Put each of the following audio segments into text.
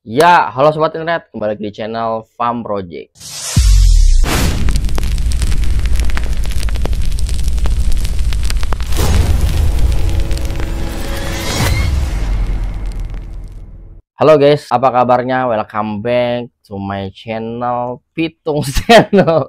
Ya, halo Sobat Internet, kembali lagi di channel Farm Project. Halo guys, apa kabarnya? Welcome back to my channel Pitung Channel.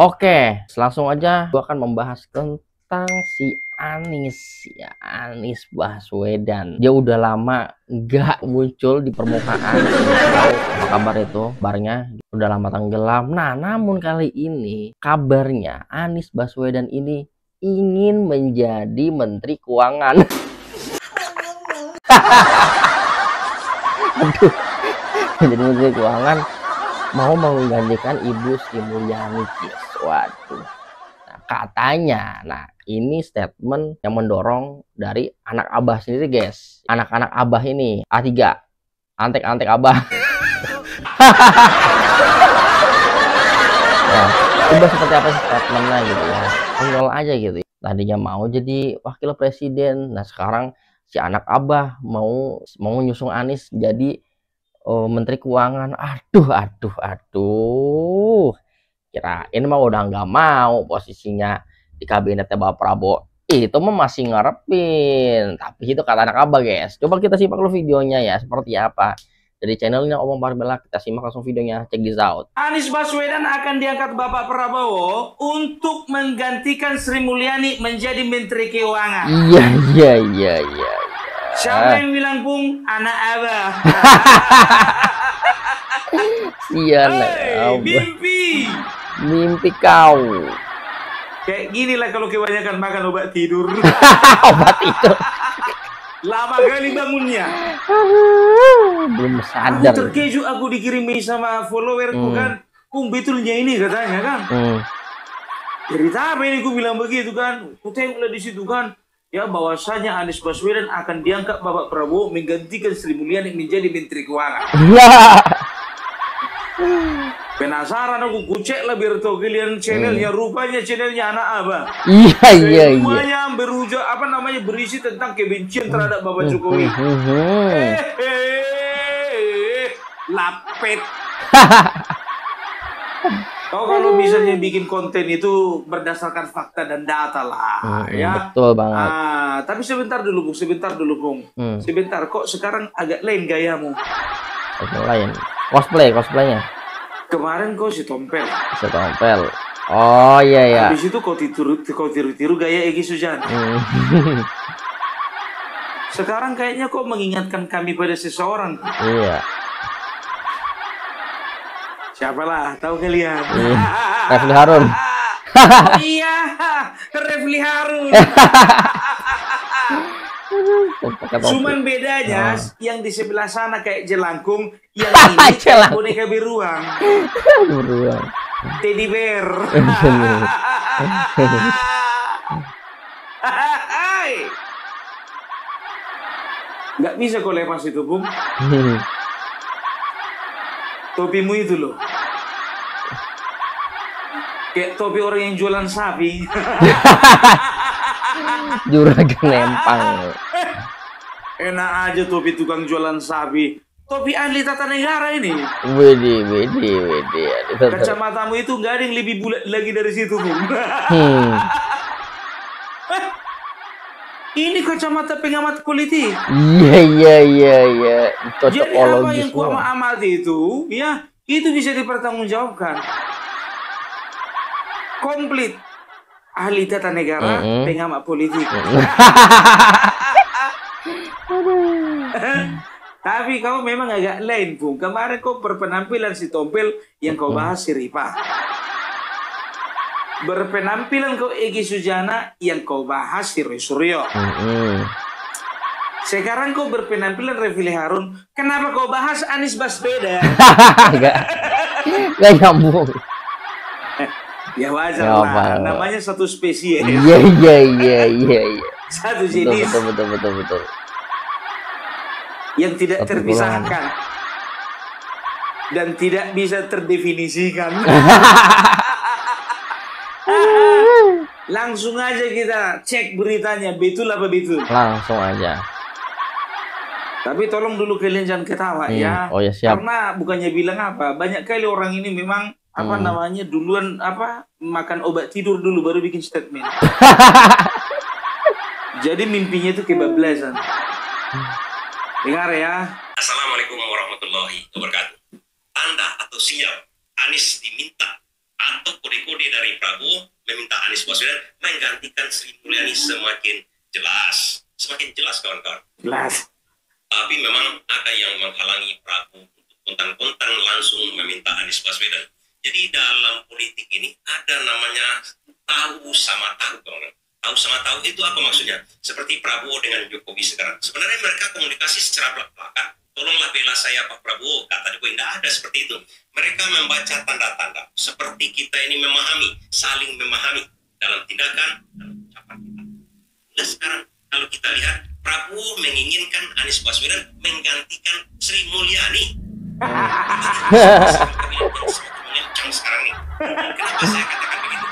Oke, langsung aja. Gua akan membahas tentang si Anies ya, Anies Baswedan. Dia udah lama nggak muncul di permukaan. Tahu apa kabar itu? Kabarnya udah lama tenggelam. Nah, namun kali ini kabarnya Anies Baswedan ini ingin menjadi Menteri Keuangan. Aduh, jadi Menteri Keuangan mau menggantikan Ibu Sri Mulyani. Waduh. Nah, katanya, ini statement yang mendorong dari anak Abah sendiri, guys. Anak-anak Abah ini, A3, antek-antek Abah. Ya, coba seperti apa sih statementnya gitu ya. Konyol aja gitu. Tadinya mau jadi wakil presiden, nah sekarang si anak Abah mau nyusung Anies jadi Menteri Keuangan. Aduh. Kirain mah udah nggak mau posisinya di kabinetnya Bapak Prabowo. Itu mah masih ngarepin. Tapi itu kata anak Abah, guys. Coba kita simak dulu videonya ya, seperti apa. Dari channelnya Omong Barbella, kita simak langsung videonya. Check this out. Anies Baswedan akan diangkat Bapak Prabowo untuk menggantikan Sri Mulyani menjadi Menteri Keuangan. Iya. Siapa yang bilang, Bung? Anak Abah. Iya, mimpi kau. Kayak gini lah kalau kebanyakan makan obat tidur. Obat tidur. Lama kali bangunnya. Belum sadar. Aku terkejut, aku dikirimi sama followerku kan. Betulnya ini katanya kan. Cerita apa ini, ku bilang begitu kan. Ku tengoklah di situ kan. Ya, bahwasanya Anies Baswedan akan diangkat Bapak Prabowo menggantikan Sri Mulyani menjadi Menteri Keuangan. Penasaran aku, kucek lah biar tahu kalian channelnya. Rupanya channelnya anak Abah. Iya. Semuanya berujung berisi tentang kebencian terhadap Bapak Jokowi. Lapet. Kau kalau misalnya bikin konten itu berdasarkan fakta dan data lah, ya. Betul banget. Tapi sebentar dulu, Bung. Sebentar, kok sekarang agak lain gayamu? Lain. Cosplaynya. Kemarin kau si Tompel. Oh iya. Habis itu kau tiru gaya Egy Sujana. Sekarang kayaknya kau mengingatkan kami pada seseorang. Iya. Siapalah, tahu kalian? Refli Harun. Oh iya, Refli Harun. Cuman bedanya yang di sebelah sana kayak jelangkung, yang ini kayak boneka beruang. Teddy bear. Nggak bisa kau lepas itu, Bung. Topimu itu loh. Kayak topi orang yang jualan sapi. Juragan Empang. Enak aja topi tukang jualan sapi. Topi ahli tata negara ini. Wede. Kacamatamu itu nggak ada yang lebih bulat lagi dari situ, Bung. Ini kacamata pengamat politik. Iya. Jadi apa yang ku amati itu, ya, itu bisa dipertanggungjawabkan. Komplit. Ahli tata negara, pengamat politik. Tapi kau memang agak lain, Bung. Kemarin kau berpenampilan si Tompel yang kau bahas si Ripa. Berpenampilan kau Egy Sujana yang kau bahas si Roy Suryo. Sekarang kau berpenampilan Refli Harun. Kenapa kau bahas Anies Baswedan? Gak nyambung. Ya wajar lah, namanya satu spesies. Iya. Satu jenis. Betul. Yang tidak terpisahkan dan tidak bisa terdefinisikan. Langsung aja kita cek beritanya, betul apa betul? Langsung aja. Tapi tolong dulu kalian jangan ketawa ya. Oh ya, siap. Karena bukannya bilang apa, banyak kali orang ini memang apa namanya duluan apa makan obat tidur dulu baru bikin statement. Jadi mimpinya itu kebablasan. Dengar ya. Assalamualaikum warahmatullahi wabarakatuh. Tanda atau sinyal Anies diminta atau kode-kode dari Prabowo meminta Anies Baswedan menggantikan Sri Mulyani semakin jelas. Semakin jelas kawan-kawan. Jelas. Tapi memang ada yang menghalangi Prabowo untuk kontan-kontan langsung meminta Anies Baswedan. Jadi dalam politik ini ada namanya tahu sama tahu, kawan. Tahu sama tahu itu apa maksudnya? Seperti Prabowo dengan Jokowi sekarang. Sebenarnya mereka komunikasi secara belak-belakan. Tolonglah bela saya Pak Prabowo, kata Jokowi. Tidak ada seperti itu. Mereka membaca tanda-tanda. Seperti kita ini memahami, saling memahami dalam tindakan, dalam ucapan kita. Nah sekarang kalau kita lihat, Prabowo menginginkan Anies Baswedan menggantikan Sri Mulyani. Mengencang sekarang nih. Kenapa saya katakan begitu?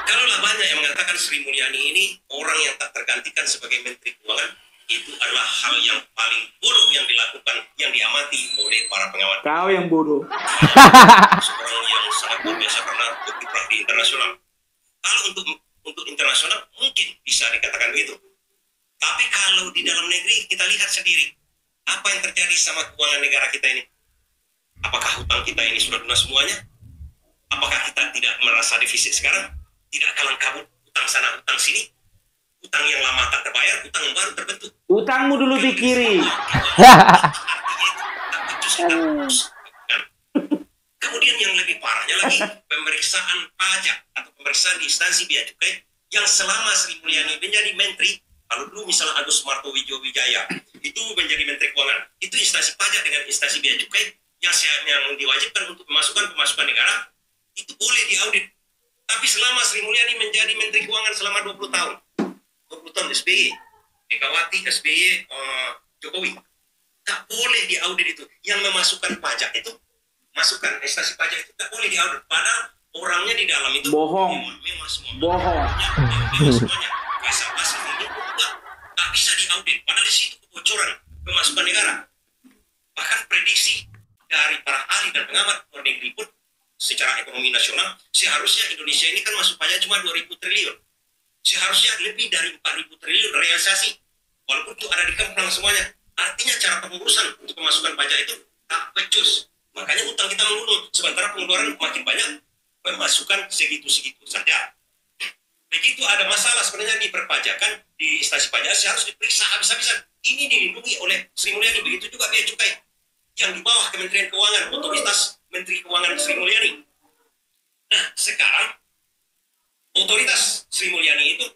Kalaulah banyak yang mengatakan Sri Mulyani ini orang yang tak tergantikan sebagai Menteri Keuangan, itu adalah hal yang paling bodoh yang dilakukan, yang diamati oleh para pengamat. Kau yang bodoh. Seorang yang sangat luar biasa karena berkiprah di internasional. Kalau untuk internasional mungkin bisa dikatakan begitu. Tapi kalau di dalam negeri kita lihat sendiri apa yang terjadi sama keuangan negara kita ini. Apakah hutang kita ini sudah lunas semuanya? Apakah kita tidak merasa defisit sekarang? Tidak kalang kabut, hutang sana, hutang sini. Hutang yang lama tak terbayar, hutang yang baru terbentuk. Utangmu dulu di kiri. Kemudian yang lebih parahnya lagi, pemeriksaan pajak atau pemeriksaan di instansi bea cukai yang selama Sri Mulyani menjadi menteri. Kalau dulu misalnya Agus Martowijo Wijaya itu menjadi Menteri Keuangan, itu instansi pajak dengan instansi bea cukai yang diwajibkan untuk pemasukan negara itu boleh diaudit. Tapi selama Sri Mulyani menjadi Menteri Keuangan selama 20 tahun, 20 tahun SBY, Megawati, SBY, Jokowi, tak boleh diaudit itu. Yang memasukkan pajak itu, masukan instansi pajak itu tak boleh diaudit. Padahal orangnya di dalam itu bohong. Memang semua. Bohong. Semuanya. Pasal-pasal ini tak bisa diaudit. Padahal di situ kebocoran pemasukan negara. Bahkan prediksi dari para ahli dan pengamat luar negeri pun secara ekonomi nasional seharusnya Indonesia ini kan masuk pajak cuma 2.000 triliun. Seharusnya lebih dari 4.000 triliun realisasi. Walaupun itu ada di kemplang semuanya. Artinya cara pengurusan untuk pemasukan pajak itu tak becus. Makanya utang kita menurun. Sementara pengeluaran makin banyak, pemasukan segitu-segitu saja. Begitu ada masalah sebenarnya di perpajakan, di instansi pajak harus diperiksa habis-habisan. Ini dilindungi oleh Sri Mulyani. Begitu juga bea cukai yang di bawah Kementerian Keuangan, otoritas Menteri Keuangan Sri Mulyani. Nah, sekarang otoritas Sri Mulyani itu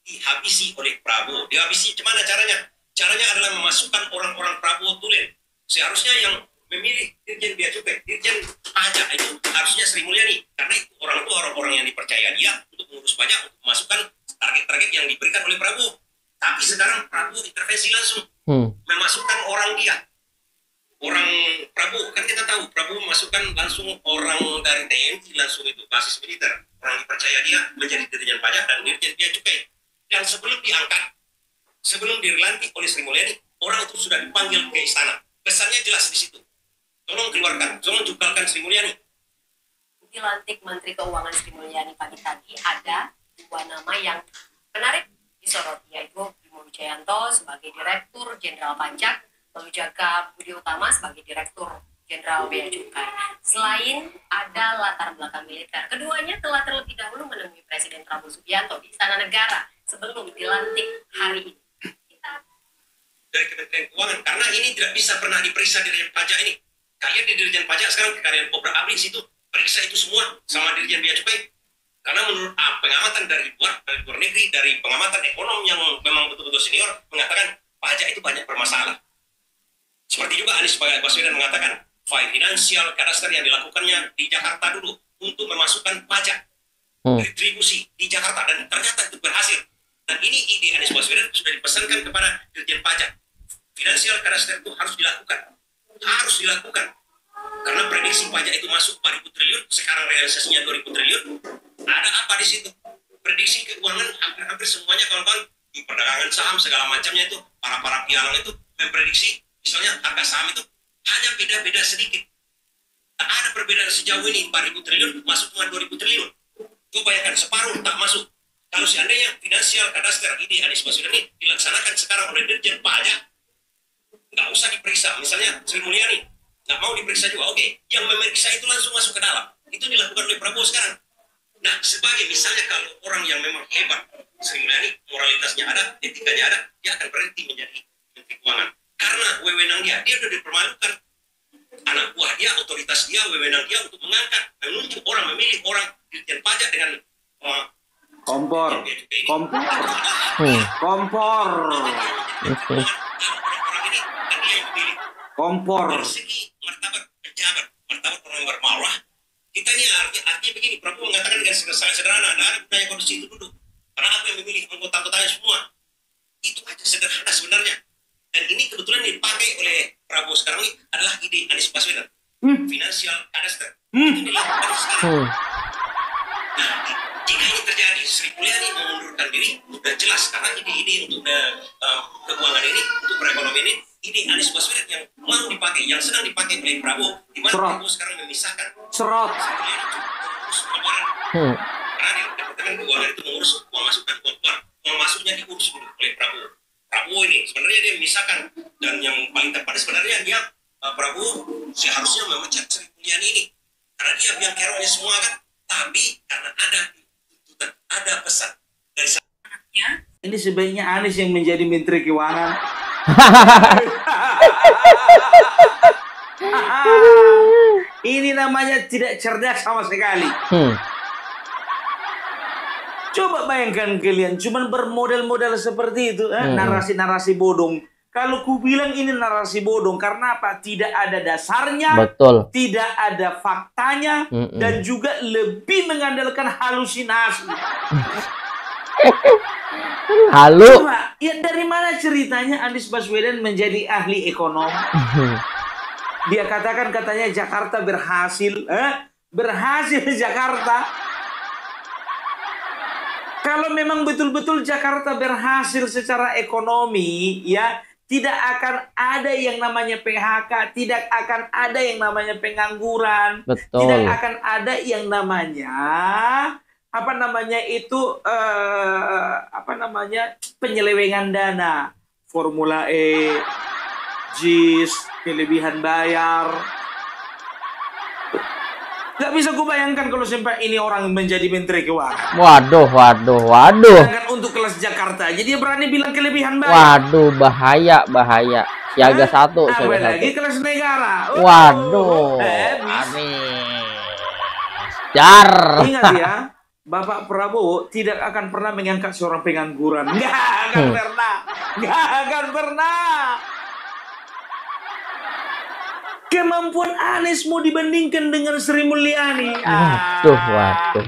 dihabisi oleh Prabowo. Dihabisi gimana caranya? Caranya adalah memasukkan orang-orang Prabowo tulen. Seharusnya yang memilih Dirjen Bea Cukai, Dirjen Pajak itu harusnya Sri Mulyani. Karena itu orang itu orang-orang yang dipercaya dia untuk mengurus pajak, untuk memasukkan target-target yang diberikan oleh Prabowo. Tapi sekarang Prabowo intervensi langsung, memasukkan orang dia. Orang Prabowo, kan kita tahu Prabowo memasukkan langsung orang dari TNI langsung itu basis militer. Orang dipercaya dia menjadi Dirjen Pajak dan Dirjen Bea Cukai. Dan sebelum diangkat, sebelum dilantik oleh Sri Mulyani, orang itu sudah dipanggil ke istana. Pesannya jelas di situ. Tolong keluarkan, tolong cukalkan Sri Mulyani. Dilantik Menteri Keuangan Sri Mulyani pagi tadi ada dua nama yang menarik disoroti, yaitu Bimo Wijayanto sebagai Direktur Jenderal Pajak, lalu Jaka Budi Utama sebagai Direktur Jenderal Bea Cukai. Selain ada latar belakang militer, keduanya telah terlebih dahulu menemui Presiden Prabowo Subianto di Istana Negara sebelum dilantik hari ini. Dari Kementerian Keuangan, karena ini tidak bisa pernah diperiksa Dirjen Pajak ini. Kayak di Dirjen Pajak sekarang kekayaan Kobra Abri situ periksa itu semua sama Dirjen Bea Cukai. Karena menurut pengamatan dari luar negeri, dari pengamatan ekonom yang memang betul-betul senior mengatakan pajak itu banyak bermasalah. Seperti juga Anies Baswedan mengatakan file financial kadastar yang dilakukannya di Jakarta dulu untuk memasukkan pajak retribusi di Jakarta, dan ternyata itu berhasil. Dan ini ide Anies Baswedan sudah dipesankan kepada Dirjen Pajak. Finansial kadastar itu harus dilakukan. Harus dilakukan. Karena prediksi pajak itu masuk 4.000 triliun, sekarang realisasinya 2.000 triliun. Ada apa di situ? Prediksi keuangan hampir-hampir semuanya kawan-kawan di perdagangan saham segala macamnya itu, para pialang itu memprediksi misalnya harga saham itu hanya beda-beda sedikit. Tak ada perbedaan sejauh ini 4.000 triliun masuk cuma 2.000 triliun. Itu bayangkan separuh tak masuk. Kalau seandainya finansial kadastra ini Anies Baswedan ini dilaksanakan sekarang oleh Dirjen Pajak, nggak usah diperiksa. Misalnya Sri Mulyani nggak mau diperiksa juga, oke, yang memeriksa itu langsung masuk ke dalam. Itu dilakukan oleh Prabowo sekarang. Nah, sebagai misalnya kalau orang yang memang hebat, Sri Mulyani moralitasnya ada, etikanya ada, dia akan berhenti menjadi Menteri Keuangan. Karena wewenang dia sudah dipermalukan. Anak buah dia, otoritas dia, wewenang dia untuk mengangkat, menunjuk orang, memilih orang Dirjen Pajak dengan kompor. Dari segi martabat pejabat, martabat orang yang bermarwah, kita ini artinya begini, Prabowo mengatakan dengan sangat sederhana, ada gunanya kondisi itu duduk. Karena apa yang memilih anggota-anggotanya semua? Itu aja sederhana sebenarnya. Dan ini kebetulan dipakai oleh Prabowo sekarang ini adalah ide Anies Baswedan. Finansial kadastra. Itu dilakukan sekarang. Nah, jika ini terjadi, Sri Mulyani mengundurkan diri, sudah jelas karena ide-ide untuk keuangan ini, untuk perekonomian ini, ide Anies Baswedan yang mau dipakai, yang sedang dipakai oleh Prabowo, di mana Prabowo sekarang memisahkan. Serot. Karena di Departemen Keuangan itu mengurus uang masuk dan uang keluar. Uang masuknya diurus oleh Prabowo. Prabowo ini sebenarnya dia memisahkan, dan yang paling tepat sebenarnya dia Prabowo seharusnya memecat Sri Mulyani ini karena dia biang keroknya semua kan. Tapi karena ada pesan dari sananya, ini sebaiknya Anies yang menjadi Menteri Keuangan. Ini namanya tidak cerdas sama sekali. Coba bayangkan kalian, cuman bermodel-model seperti itu, narasi-narasi bodong. Kalau ku bilang ini narasi bodong, karena apa? Tidak ada dasarnya, betul. Tidak ada faktanya, dan juga lebih mengandalkan halusinasi. Halo. Coba, ya dari mana ceritanya Anies Baswedan menjadi ahli ekonom? Dia katakan katanya Jakarta berhasil, berhasil Jakarta. Kalau memang betul-betul Jakarta berhasil secara ekonomi, ya. Tidak akan ada yang namanya PHK, tidak akan ada yang namanya pengangguran, betul. Tidak akan ada yang namanya penyelewengan dana, Formula E, JIS, kelebihan bayar. Gak bisa gue bayangkan kalau sampai ini orang menjadi Menteri Keuangan. Waduh. Sedangkan untuk kelas Jakarta, jadi dia berani bilang kelebihan bayar. Waduh, bahaya. Siaga satu. Apalagi kelas negara. Waduh. Jar. Ingat ya, Bapak Prabowo tidak akan pernah mengangkat seorang pengangguran. Nggak akan pernah. Kemampuan Anies mau dibandingkan dengan Sri Mulyani.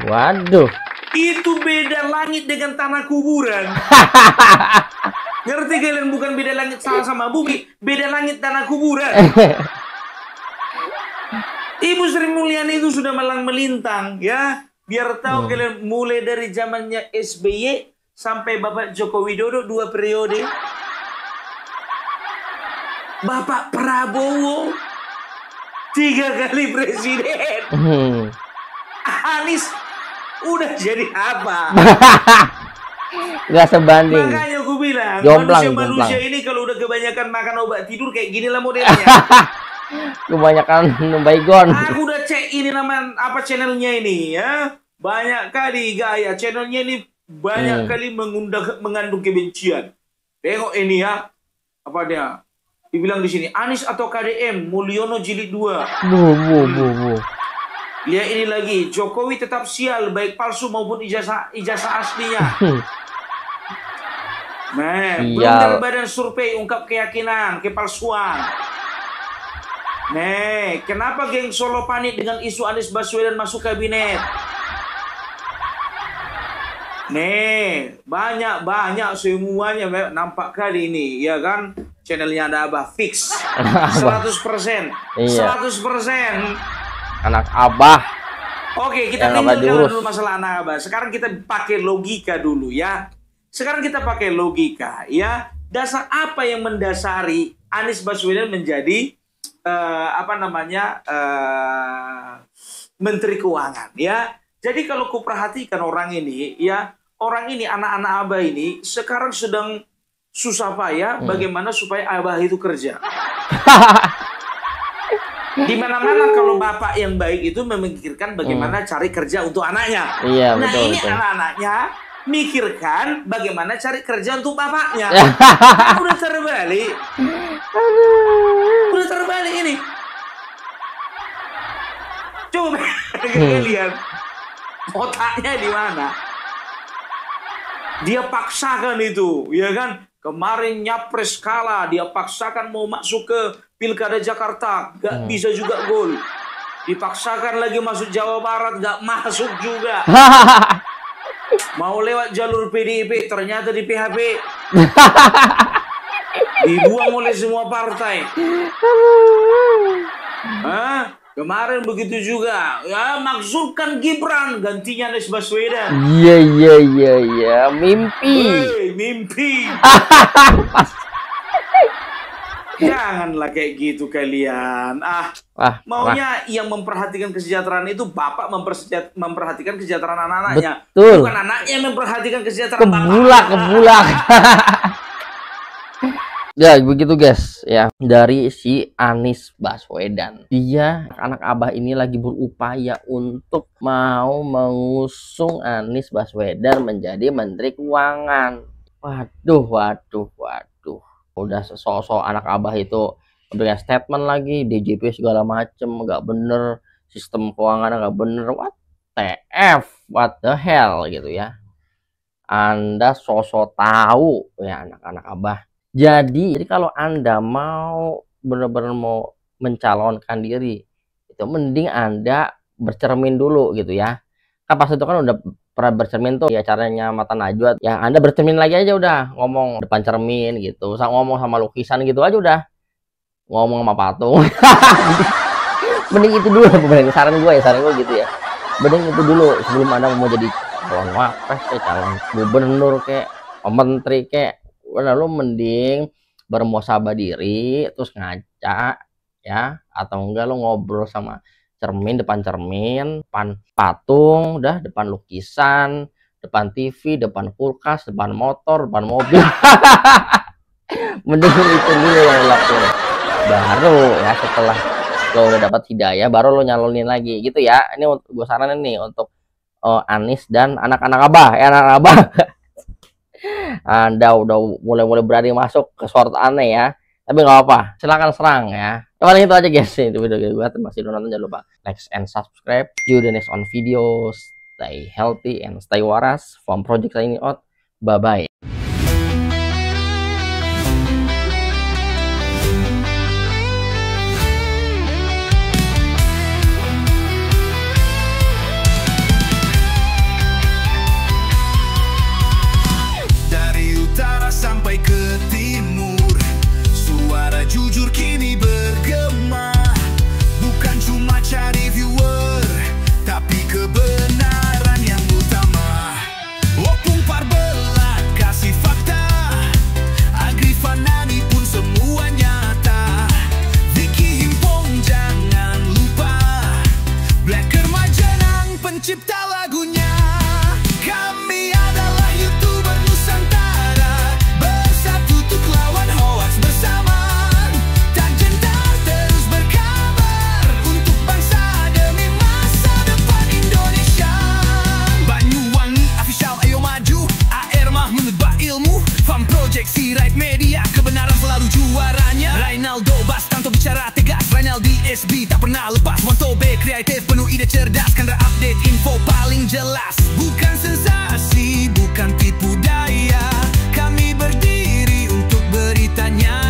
Waduh. Itu beda langit dengan tanah kuburan. Ngerti kalian? Bukan beda langit sama bumi, beda langit tanah kuburan. Ibu Sri Mulyani itu sudah malang melintang, ya. Biar tahu kalian, mulai dari zamannya SBY sampai Bapak Joko Widodo 2 periode. Bapak Prabowo 3 kali presiden. Anies udah jadi apa? Gak sebanding. Makanya aku bilang, manusia ini kalau udah kebanyakan makan obat tidur kayak gini lah modelnya. Kebanyakan baygon. Aku udah cek ini nama apa channelnya ini, ya. Banyak kali gaya channelnya ini, banyak kali mengandung kebencian. Tengok ini ya, apa dia? Dibilang di sini Anies atau KDM, Mulyono jilid 2. Lihat ini lagi, Jokowi tetap sial baik palsu maupun ijazah aslinya. Belum dari badan survei ungkap keyakinan kepalsuan. Kenapa geng Solo panik dengan isu Anies Baswedan masuk kabinet? Banyak semuanya nampak kali ini, ya kan? Channelnya ada Abah fix 100%. Iya. 100%. Anak Abah. Oke, kita tinggalkan dulu masalah anak Abah. Sekarang kita pakai logika dulu, ya. sekarang kita pakai logika ya. Dasar apa yang mendasari Anies Baswedan menjadi Menteri Keuangan ya. Jadi kalau ku perhatikan orang ini ya, orang ini anak-anak Abah ini sekarang sedang susah payah bagaimana supaya Abah itu kerja. Di mana-mana kalau bapak yang baik itu memikirkan bagaimana cari kerja untuk anaknya. Iya, nah betul, ini anak-anaknya mikirkan bagaimana cari kerja untuk bapaknya. Udah terbalik. Udah terbalik ini. Coba lihat otaknya di mana. Dia paksakan itu, ya kan? Kemarin nyapres kalah, dia paksakan mau masuk ke Pilkada Jakarta, gak bisa juga gol. Dipaksakan lagi masuk Jawa Barat, gak masuk juga. Mau lewat jalur PDIP, ternyata di PHP. Dibuang oleh semua partai. Kemarin begitu juga. Ya, maksudkan Gibran, gantinya Anies Baswedan. Iya. Mimpi. Mimpi. Janganlah kayak gitu kalian. Maunya yang memperhatikan kesejahteraan itu bapak memperhatikan kesejahteraan anak-anaknya. Betul. Bukan anaknya yang memperhatikan kesejahteraan Kebulak. Ya begitu guys ya, dari si Anies Baswedan. Dia anak Abah ini lagi berupaya untuk mau mengusung Anies Baswedan menjadi Menteri Keuangan. Waduh. Udah sosok anak Abah itu memberikan statement lagi, DJP segala macem nggak bener, sistem keuangan nggak bener, what the hell gitu ya. Anda sosok tahu ya anak-anak Abah. Jadi kalau Anda mau benar-benar mau mencalonkan diri, itu mending Anda bercermin dulu gitu ya. Kan pas itu kan udah pernah bercermin tuh ya, caranya mata najwa ya. Anda bercermin lagi aja, udah ngomong depan cermin gitu, ngomong sama lukisan gitu aja, udah ngomong sama patung. Mending itu dulu, saran gue gitu ya. Mending itu dulu sebelum Anda mau jadi calon wapres kayak calon gubernur kayak menteri kayak. Lalu mending bermuhasabah diri, terus ngaca ya, atau enggak lo ngobrol sama cermin, depan patung, udah depan lukisan, depan TV, depan kulkas, depan motor, depan mobil. Mending itu dulu yang dilakuin. Baru ya setelah lo udah dapat hidayah, baru lo nyalonin lagi gitu ya. Ini untuk gue saranin nih untuk Anies dan anak-anak Abah ya, anak Abah. Anda udah mulai berani masuk ke short aneh ya, tapi nggak apa, silahkan serang ya. Paling itu aja guys, itu video gue. Terima kasih udah nonton, jangan lupa like and subscribe. See you the next on videos. Stay healthy and stay waras. From project signing out, bye bye. Sampai ke timur, suara jujur kini bergema. Bukan cuma cari viewer, tapi kebenaran yang utama. Opung Parbelat kasih fakta, Agri Fanani pun semua nyata. Vicky Himpong jangan lupa, Blacker Majanang pencipta lagunya. Kami adalah YouTuber Nusantara, bersatu untuk lawan hoax bersama. Tak gentar terus berkabar untuk bangsa demi masa depan Indonesia. Banyuwangi official, ayo maju. AR Mahmud Ilmu, Farm Project Sirait Media, kebenaran selalu juaranya. Rainaldo Bastanto bicara tegas, Rainaldi SB tak pernah lepas. Wanto B kreatif penuh ide cerdas, karena update info paling jelas. Bukan sensasi, bukan tipu daya, kami berdiri untuk beritanya.